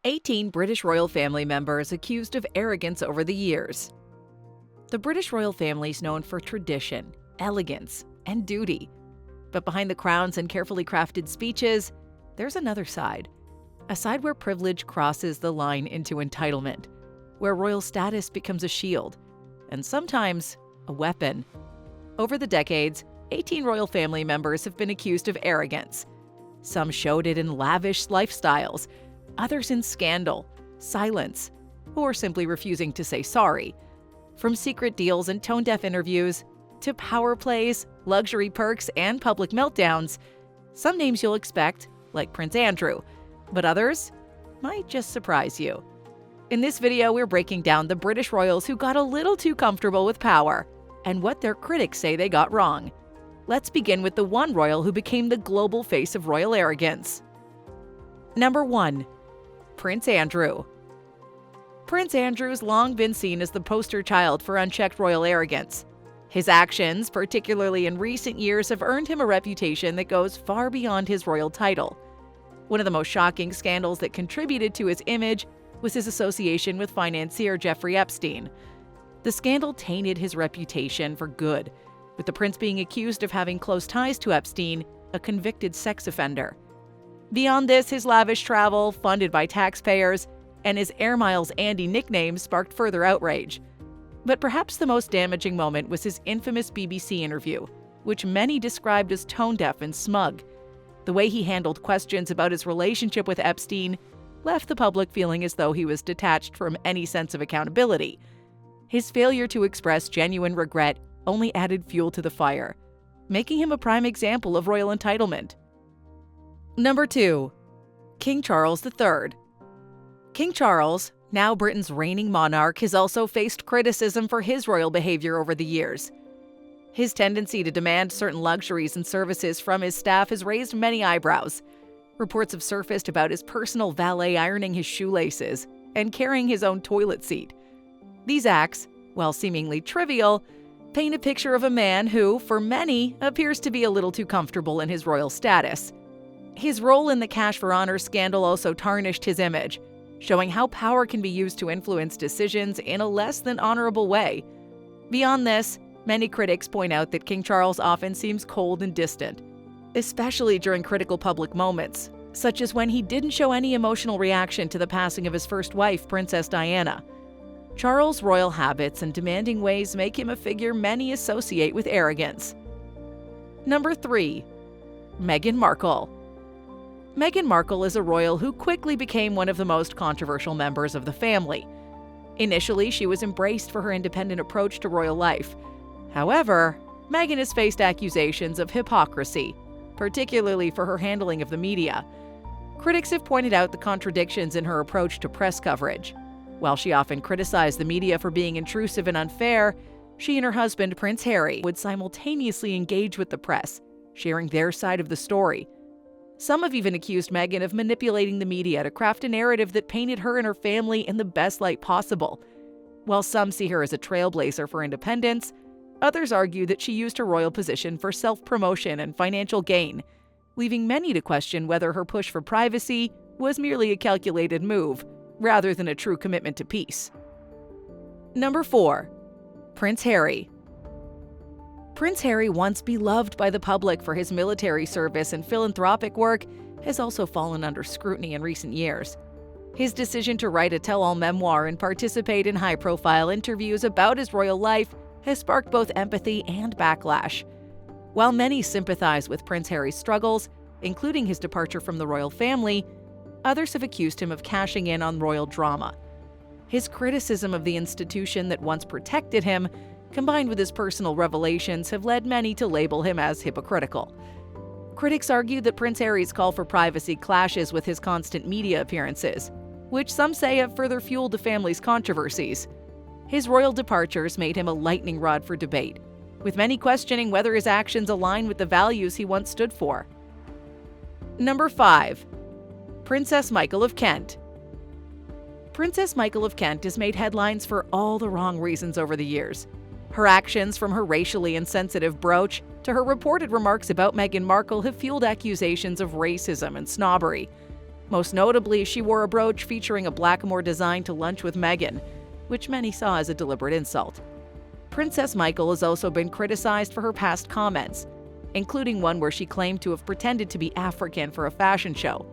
18 British royal family members accused of arrogance over the years. The British royal family is known for tradition, elegance, and duty. But behind the crowns and carefully crafted speeches, there's another side. A side where privilege crosses the line into entitlement, where royal status becomes a shield, and sometimes a weapon. Over the decades, 18 royal family members have been accused of arrogance. Some showed it in lavish lifestyles, others in scandal, silence, or simply refusing to say sorry. From secret deals and tone-deaf interviews to power plays, luxury perks, and public meltdowns, some names you'll expect, like Prince Andrew, but others might just surprise you. In this video, we're breaking down the British royals who got a little too comfortable with power and what their critics say they got wrong. Let's begin with the one royal who became the global face of royal arrogance. Number 1. Prince Andrew. Prince Andrew's long been seen as the poster child for unchecked royal arrogance. His actions, particularly in recent years, have earned him a reputation that goes far beyond his royal title. One of the most shocking scandals that contributed to his image was his association with financier Jeffrey Epstein. The scandal tainted his reputation for good, with the prince being accused of having close ties to Epstein, a convicted sex offender. Beyond this, his lavish travel, funded by taxpayers, and his Air Miles Andy nickname sparked further outrage. But perhaps the most damaging moment was his infamous BBC interview, which many described as tone-deaf and smug. The way he handled questions about his relationship with Epstein left the public feeling as though he was detached from any sense of accountability. His failure to express genuine regret only added fuel to the fire, making him a prime example of royal entitlement. Number 2. King Charles III. King Charles, now Britain's reigning monarch, has also faced criticism for his royal behavior over the years. His tendency to demand certain luxuries and services from his staff has raised many eyebrows. Reports have surfaced about his personal valet ironing his shoelaces and carrying his own toilet seat. These acts, while seemingly trivial, paint a picture of a man who, for many, appears to be a little too comfortable in his royal status. His role in the Cash for Honor scandal also tarnished his image, showing how power can be used to influence decisions in a less than honorable way. Beyond this, many critics point out that King Charles often seems cold and distant, especially during critical public moments, such as when he didn't show any emotional reaction to the passing of his first wife, Princess Diana. Charles' royal habits and demanding ways make him a figure many associate with arrogance. Number 3. Meghan Markle. Meghan Markle is a royal who quickly became one of the most controversial members of the family. Initially, she was embraced for her independent approach to royal life. However, Meghan has faced accusations of hypocrisy, particularly for her handling of the media. Critics have pointed out the contradictions in her approach to press coverage. While she often criticized the media for being intrusive and unfair, she and her husband, Prince Harry, would simultaneously engage with the press, sharing their side of the story. Some have even accused Meghan of manipulating the media to craft a narrative that painted her and her family in the best light possible. While some see her as a trailblazer for independence, others argue that she used her royal position for self-promotion and financial gain, leaving many to question whether her push for privacy was merely a calculated move, rather than a true commitment to peace. Number 4. Prince Harry. Prince Harry, once beloved by the public for his military service and philanthropic work, has also fallen under scrutiny in recent years. His decision to write a tell-all memoir and participate in high-profile interviews about his royal life has sparked both empathy and backlash. While many sympathize with Prince Harry's struggles, including his departure from the royal family, others have accused him of cashing in on royal drama. His criticism of the institution that once protected him, combined with his personal revelations, have led many to label him as hypocritical. Critics argue that Prince Harry's call for privacy clashes with his constant media appearances, which some say have further fueled the family's controversies. His royal departures made him a lightning rod for debate, with many questioning whether his actions align with the values he once stood for. Number 5. Princess Michael of Kent. Princess Michael of Kent has made headlines for all the wrong reasons over the years. Her actions, from her racially insensitive brooch to her reported remarks about Meghan Markle, have fueled accusations of racism and snobbery. Most notably, she wore a brooch featuring a blackamoor design to lunch with Meghan, which many saw as a deliberate insult. Princess Markle has also been criticized for her past comments, including one where she claimed to have pretended to be African for a fashion show.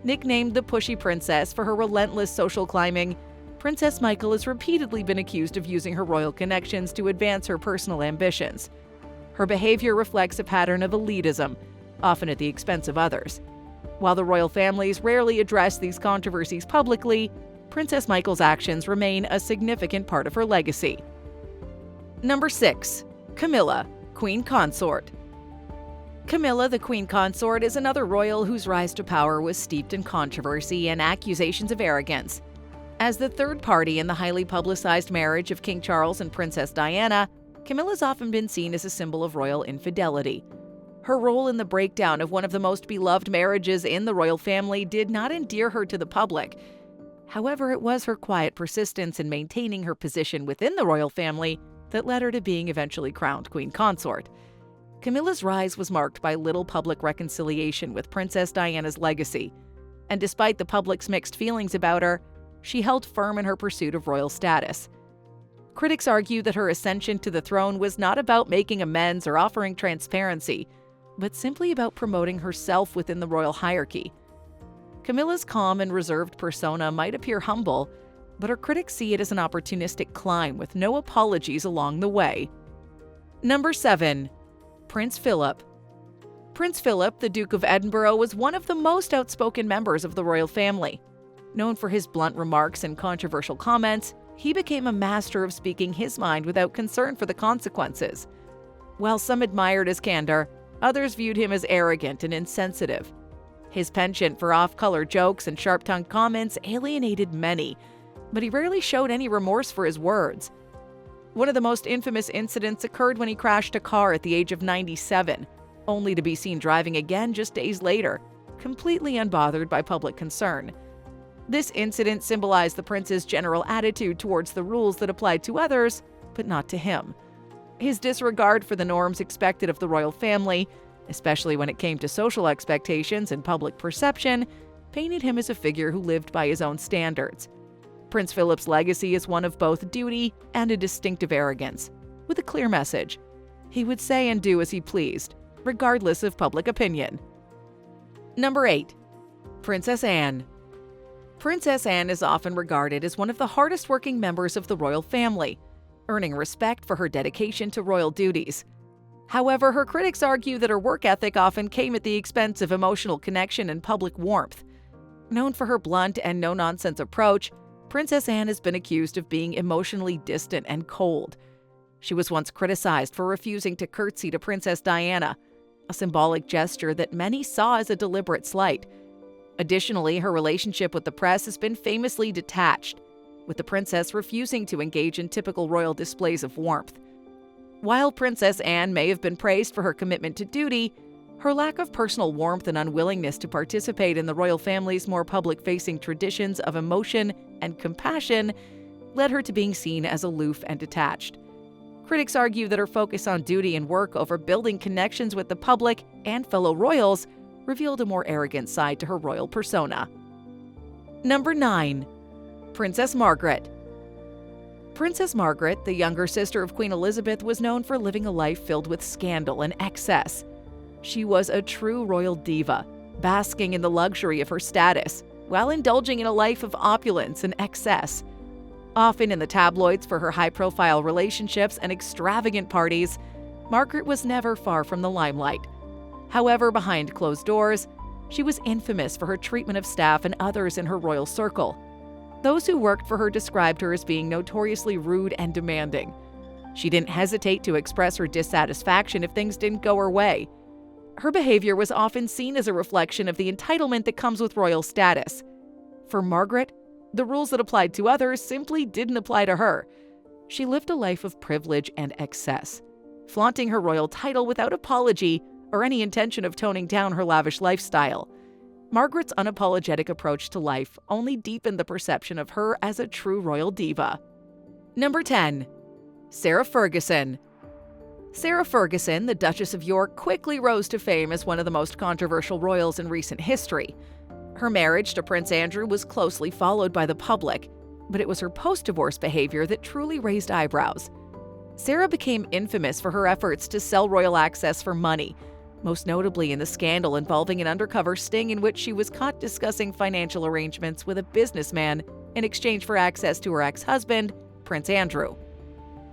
Nicknamed the Pushy Princess for her relentless social climbing, Princess Markle has repeatedly been accused of using her royal connections to advance her personal ambitions. Her behavior reflects a pattern of elitism, often at the expense of others. While the royal families rarely address these controversies publicly, Princess Markle's actions remain a significant part of her legacy. Number 6. Camilla, Queen Consort. Camilla, the Queen Consort, is another royal whose rise to power was steeped in controversy and accusations of arrogance. As the third party in the highly publicized marriage of King Charles and Princess Diana, Camilla's often been seen as a symbol of royal infidelity. Her role in the breakdown of one of the most beloved marriages in the royal family did not endear her to the public. However, it was her quiet persistence in maintaining her position within the royal family that led her to being eventually crowned Queen Consort. Camilla's rise was marked by little public reconciliation with Princess Diana's legacy, and despite the public's mixed feelings about her, she held firm in her pursuit of royal status. Critics argue that her ascension to the throne was not about making amends or offering transparency, but simply about promoting herself within the royal hierarchy. Camilla's calm and reserved persona might appear humble, but her critics see it as an opportunistic climb with no apologies along the way. Number 7. Prince Philip. Prince Philip, the Duke of Edinburgh, was one of the most outspoken members of the royal family. Known for his blunt remarks and controversial comments, he became a master of speaking his mind without concern for the consequences. While some admired his candor, others viewed him as arrogant and insensitive. His penchant for off-color jokes and sharp-tongued comments alienated many, but he rarely showed any remorse for his words. One of the most infamous incidents occurred when he crashed a car at the age of 97, only to be seen driving again just days later, completely unbothered by public concern. This incident symbolized the prince's general attitude towards the rules that applied to others, but not to him. His disregard for the norms expected of the royal family, especially when it came to social expectations and public perception, painted him as a figure who lived by his own standards. Prince Philip's legacy is one of both duty and a distinctive arrogance, with a clear message. He would say and do as he pleased, regardless of public opinion. Number 8. Princess Anne. Princess Anne is often regarded as one of the hardest-working members of the royal family, earning respect for her dedication to royal duties. However, her critics argue that her work ethic often came at the expense of emotional connection and public warmth. Known for her blunt and no-nonsense approach, Princess Anne has been accused of being emotionally distant and cold. She was once criticized for refusing to curtsy to Princess Diana, a symbolic gesture that many saw as a deliberate slight. Additionally, her relationship with the press has been famously detached, with the princess refusing to engage in typical royal displays of warmth. While Princess Anne may have been praised for her commitment to duty, her lack of personal warmth and unwillingness to participate in the royal family's more public-facing traditions of emotion and compassion led her to being seen as aloof and detached. Critics argue that her focus on duty and work over building connections with the public and fellow royals revealed a more arrogant side to her royal persona. Number 9. Princess Margaret. Princess Margaret, the younger sister of Queen Elizabeth, was known for living a life filled with scandal and excess. She was a true royal diva, basking in the luxury of her status, while indulging in a life of opulence and excess. Often in the tabloids for her high-profile relationships and extravagant parties, Margaret was never far from the limelight. However, behind closed doors, she was infamous for her treatment of staff and others in her royal circle. Those who worked for her described her as being notoriously rude and demanding. She didn't hesitate to express her dissatisfaction if things didn't go her way. Her behavior was often seen as a reflection of the entitlement that comes with royal status. For Margaret, the rules that applied to others simply didn't apply to her. She lived a life of privilege and excess, flaunting her royal title without apology or any intention of toning down her lavish lifestyle. Margaret's unapologetic approach to life only deepened the perception of her as a true royal diva. Number 10. Sarah Ferguson. Sarah Ferguson, the Duchess of York, quickly rose to fame as one of the most controversial royals in recent history. Her marriage to Prince Andrew was closely followed by the public, but it was her post-divorce behavior that truly raised eyebrows. Zara became infamous for her efforts to sell royal access for money, most notably in the scandal involving an undercover sting in which she was caught discussing financial arrangements with a businessman in exchange for access to her ex-husband, Prince Andrew.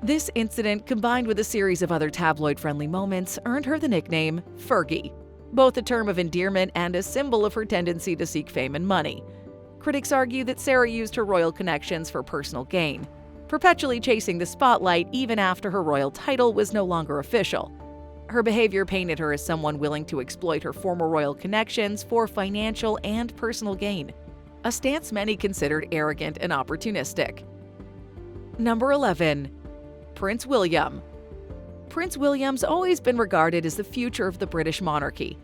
This incident, combined with a series of other tabloid-friendly moments, earned her the nickname Fergie, both a term of endearment and a symbol of her tendency to seek fame and money. Critics argue that Zara used her royal connections for personal gain, perpetually chasing the spotlight even after her royal title was no longer official. Her behavior painted her as someone willing to exploit her former royal connections for financial and personal gain, a stance many considered arrogant and opportunistic. Number 11. Prince William. Prince William's always been regarded as the future of the British monarchy.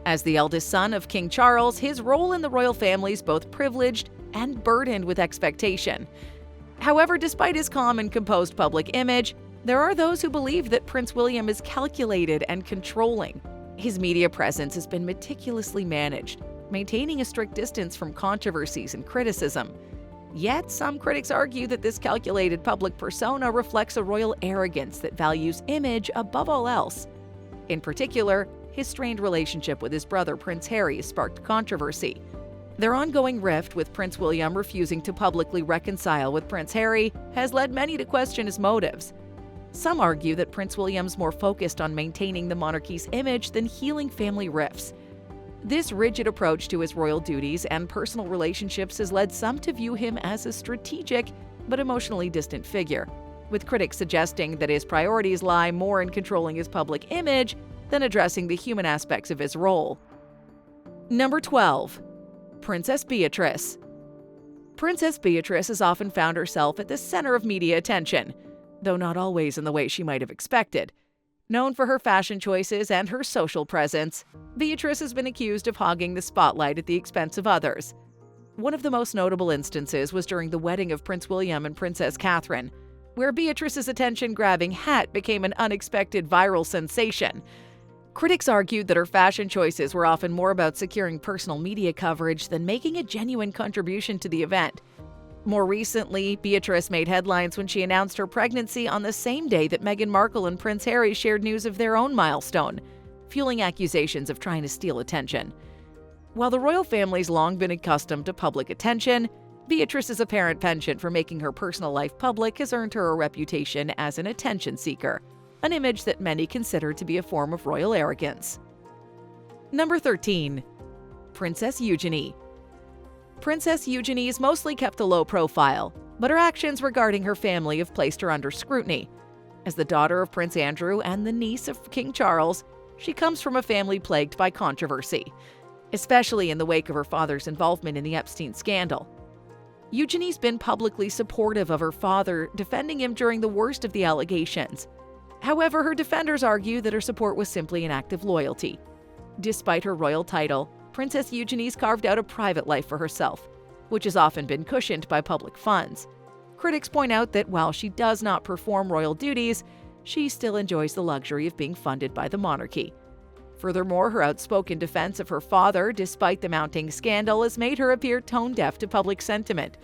As the eldest son of King Charles, his role in the royal family is both privileged and burdened with expectation. However, despite his calm and composed public image, there are those who believe that Prince William is calculated and controlling. His media presence has been meticulously managed, maintaining a strict distance from controversies and criticism. Yet, some critics argue that this calculated public persona reflects a royal arrogance that values image above all else. In particular, his strained relationship with his brother Prince Harry has sparked controversy. Their ongoing rift, with Prince William refusing to publicly reconcile with Prince Harry, has led many to question his motives. Some argue that Prince William's more focused on maintaining the monarchy's image than healing family rifts. This rigid approach to his royal duties and personal relationships has led some to view him as a strategic but emotionally distant figure, with critics suggesting that his priorities lie more in controlling his public image than addressing the human aspects of his role. Number 12. Princess Beatrice. Princess Beatrice has often found herself at the center of media attention, though not always in the way she might have expected. Known for her fashion choices and her social presence, Beatrice has been accused of hogging the spotlight at the expense of others. One of the most notable instances was during the wedding of Prince William and Princess Catherine, where Beatrice's attention-grabbing hat became an unexpected viral sensation. Critics argued that her fashion choices were often more about securing personal media coverage than making a genuine contribution to the event. More recently, Beatrice made headlines when she announced her pregnancy on the same day that Meghan Markle and Prince Harry shared news of their own milestone, fueling accusations of trying to steal attention. While the royal family's long been accustomed to public attention, Beatrice's apparent penchant for making her personal life public has earned her a reputation as an attention seeker, an image that many consider to be a form of royal arrogance. Number 13. Princess Eugenie. Princess Eugenie is mostly kept a low profile, but her actions regarding her family have placed her under scrutiny. As the daughter of Prince Andrew and the niece of King Charles, she comes from a family plagued by controversy, especially in the wake of her father's involvement in the Epstein scandal. Eugenie's been publicly supportive of her father, defending him during the worst of the allegations. However, her defenders argue that her support was simply an act of loyalty. Despite her royal title, Princess Eugenie's carved out a private life for herself, which has often been cushioned by public funds. Critics point out that while she does not perform royal duties, she still enjoys the luxury of being funded by the monarchy. Furthermore, her outspoken defense of her father, despite the mounting scandal, has made her appear tone-deaf to public sentiment.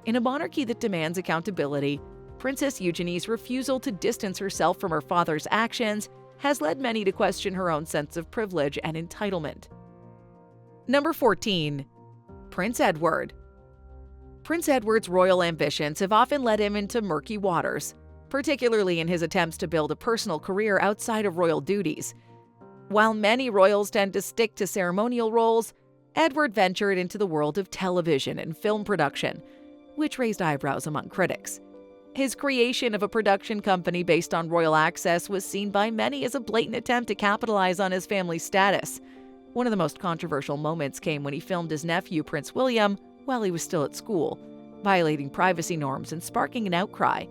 In a monarchy that demands accountability, Princess Eugenie's refusal to distance herself from her father's actions has led many to question her own sense of privilege and entitlement. Number 14. Prince Edward. Prince Edward's royal ambitions have often led him into murky waters, particularly in his attempts to build a personal career outside of royal duties. While many royals tend to stick to ceremonial roles, Edward ventured into the world of television and film production, which raised eyebrows among critics. His creation of a production company based on royal access was seen by many as a blatant attempt to capitalize on his family's status. One of the most controversial moments came when he filmed his nephew, Prince William, while he was still at school, violating privacy norms and sparking an outcry.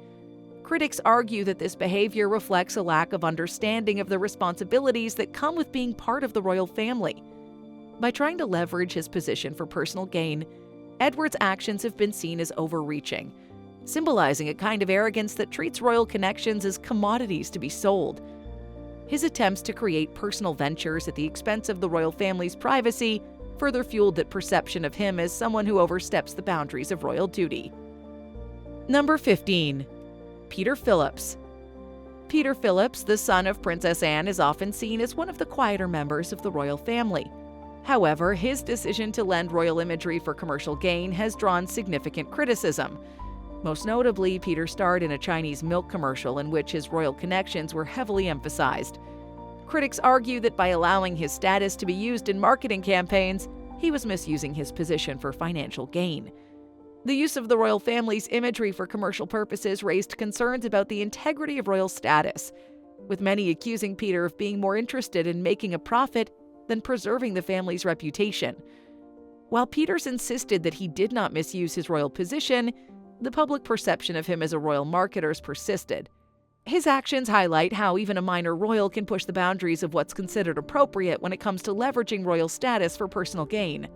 Critics argue that this behavior reflects a lack of understanding of the responsibilities that come with being part of the royal family. By trying to leverage his position for personal gain, Edward's actions have been seen as overreaching, symbolizing a kind of arrogance that treats royal connections as commodities to be sold. His attempts to create personal ventures at the expense of the royal family's privacy further fueled that perception of him as someone who oversteps the boundaries of royal duty. Number 15. Peter Phillips. Peter Phillips, the son of Princess Anne, is often seen as one of the quieter members of the royal family. However, his decision to lend royal imagery for commercial gain has drawn significant criticism. Most notably, Peter starred in a Chinese milk commercial in which his royal connections were heavily emphasized. Critics argue that by allowing his status to be used in marketing campaigns, he was misusing his position for financial gain. The use of the royal family's imagery for commercial purposes raised concerns about the integrity of royal status, with many accusing Peter of being more interested in making a profit than preserving the family's reputation. While Peters insisted that he did not misuse his royal position, the public perception of him as a royal marketer persisted. His actions highlight how even a minor royal can push the boundaries of what's considered appropriate when it comes to leveraging royal status for personal gain.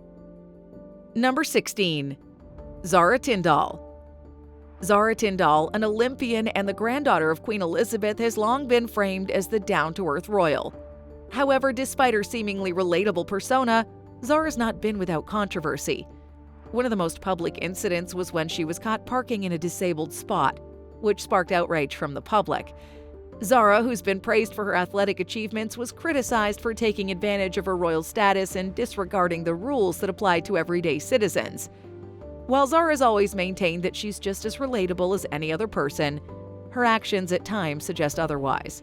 Number 16. Zara Tindal. Zara Tindal, an Olympian and the granddaughter of Queen Elizabeth, has long been framed as the down-to-earth royal. However, despite her seemingly relatable persona, Zara's not been without controversy. One of the most public incidents was when she was caught parking in a disabled spot, which sparked outrage from the public. Zara, who's been praised for her athletic achievements, was criticized for taking advantage of her royal status and disregarding the rules that apply to everyday citizens. While Zara's always maintained that she's just as relatable as any other person, her actions at times suggest otherwise.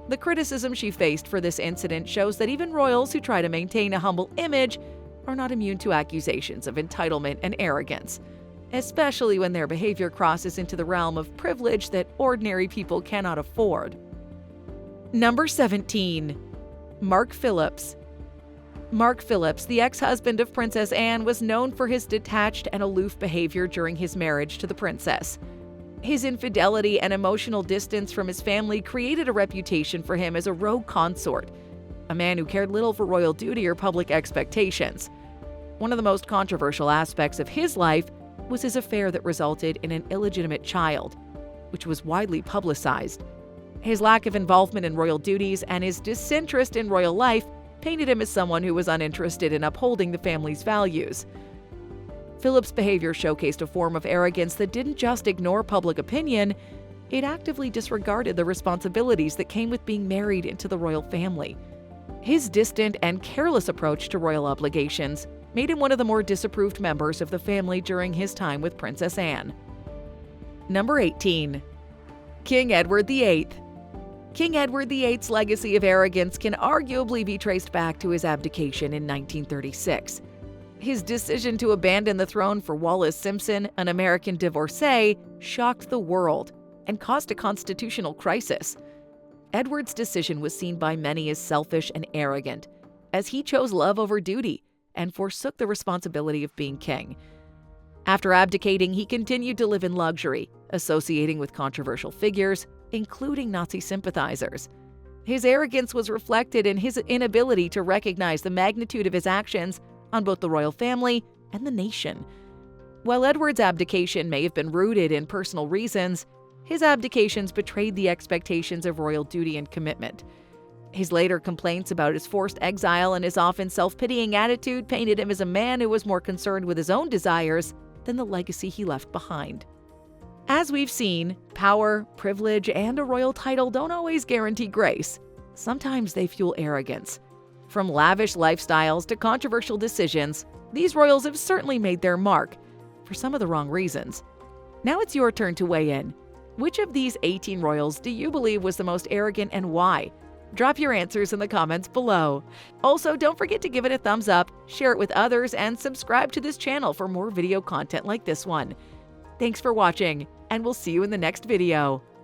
The criticism she faced for this incident shows that even royals who try to maintain a humble image are not immune to accusations of entitlement and arrogance, especially when their behavior crosses into the realm of privilege that ordinary people cannot afford. Number 17. Mark Phillips. Mark Phillips, the ex-husband of Princess Anne, was known for his detached and aloof behavior during his marriage to the princess. His infidelity and emotional distance from his family created a reputation for him as a rogue consort, a man who cared little for royal duty or public expectations. One of the most controversial aspects of his life was his affair that resulted in an illegitimate child, which was widely publicized. His lack of involvement in royal duties and his disinterest in royal life painted him as someone who was uninterested in upholding the family's values. Phillips' behavior showcased a form of arrogance that didn't just ignore public opinion, it actively disregarded the responsibilities that came with being married into the royal family. His distant and careless approach to royal obligations made him one of the more disapproved members of the family during his time with Princess Anne. Number 18. King Edward VIII. King Edward VIII's legacy of arrogance can arguably be traced back to his abdication in 1936. His decision to abandon the throne for Wallis Simpson, an American divorcee, shocked the world and caused a constitutional crisis. Edward's decision was seen by many as selfish and arrogant, as he chose love over duty and forsook the responsibility of being king. After abdicating, he continued to live in luxury, associating with controversial figures, including Nazi sympathizers. His arrogance was reflected in his inability to recognize the magnitude of his actions on both the royal family and the nation. While Edward's abdication may have been rooted in personal reasons, his abdications betrayed the expectations of royal duty and commitment. His later complaints about his forced exile and his often self-pitying attitude painted him as a man who was more concerned with his own desires than the legacy he left behind. As we've seen, power, privilege, and a royal title don't always guarantee grace. Sometimes they fuel arrogance. From lavish lifestyles to controversial decisions, these royals have certainly made their mark, for some of the wrong reasons. Now it's your turn to weigh in. Which of these 18 royals do you believe was the most arrogant and why? Drop your answers in the comments below. Also, don't forget to give it a thumbs up, share it with others, and subscribe to this channel for more video content like this one. Thanks for watching, and we'll see you in the next video.